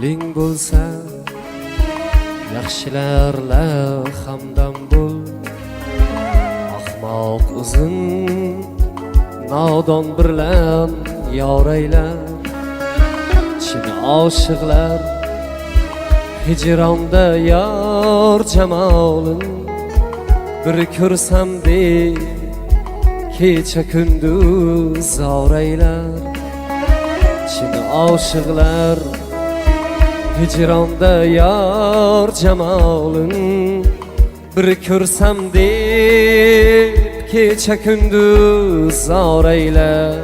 aqling bo'lsa yaxshilarla hamdam bo'l. Ahmoq uzun nodon bilan yoraylar. Chin oshiqlar hijronda yor jamolin bir ko'rsam deb kecha kunduz oraylar. Chin oshiqlar hijronda yor jamolin bir ko'rsam deb kecha kunduz oraylar.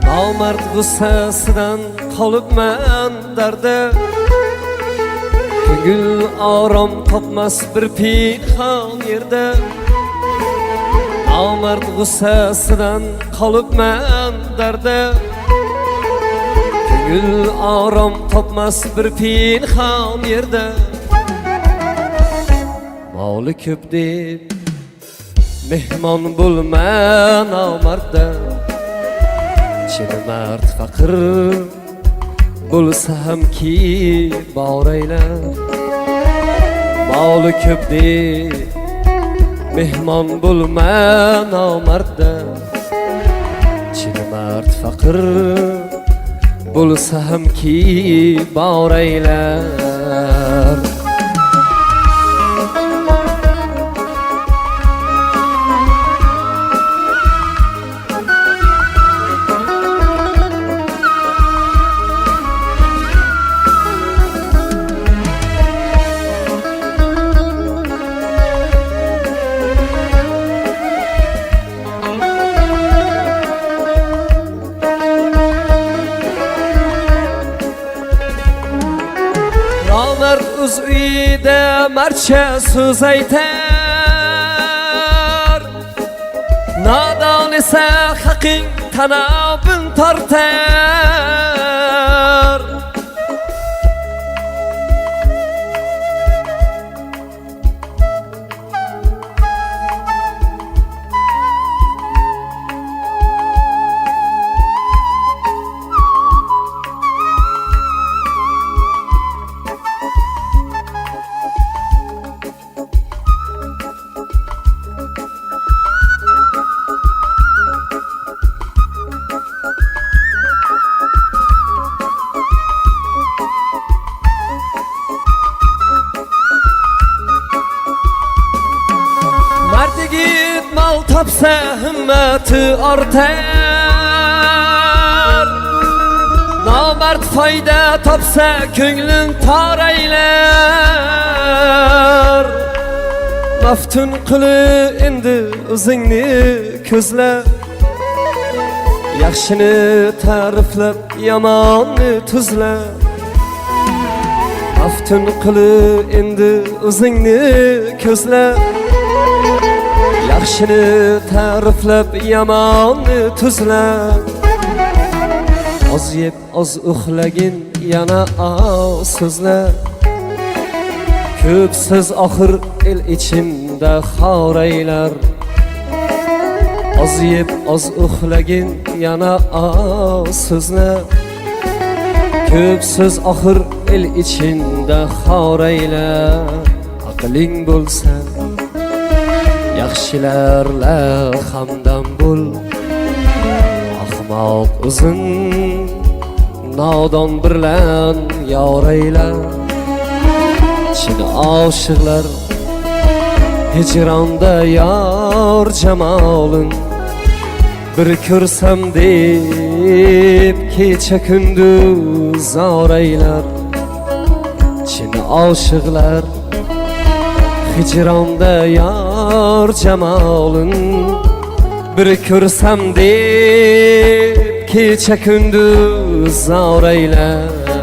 Nomard g'ussasidan qolibman darda, ko'ngil orom topmas bir pinhon yerda. Nomard g'ussasidan qolibman darda, ko'ngil orom topmas bir pinhon yerda. Moli ko'p deb mehmon bo'lma nomardda, chin mard faqir bo'lsa hamki boraylar. Moli ko'p deb mehmon bo'lma nomardda, chin mard faqir bo'lsa hamki boraylar. Nomard o'z uyida marcha so'z aytar, nodon esa haqing tanobin tortar. Yigit mal topsa himmati ortar, nomard foyda topsa ko'nglin toraylar. Maftun qili endi o'zingni ko'zla, yaxshini ta'riflab yomonni tuzla. Maftun qili endi o'zingni ko'zla, yaxshini ta'riflab yomonni tuzla. Oz yeb oz uxlagin yana oz so'zla, ko'p so'z oxir el ichimda xoraylar. Oz yeb oz uxlagin yana oz so'zla, ko'p so'z oxir el ichimda xoraylar. Aqling bo'lsa yaxshilarla hamdam bo'l. Ahmoq uzun nodon bilan yoraylar. Chin oshiqlar hijronda yor jamolin bir ko'rsam deb kecha kunduz oraylar. Chin oshiqlar hijronda yor jamolin bir ko'rsam deb kecha kunduz oraylar.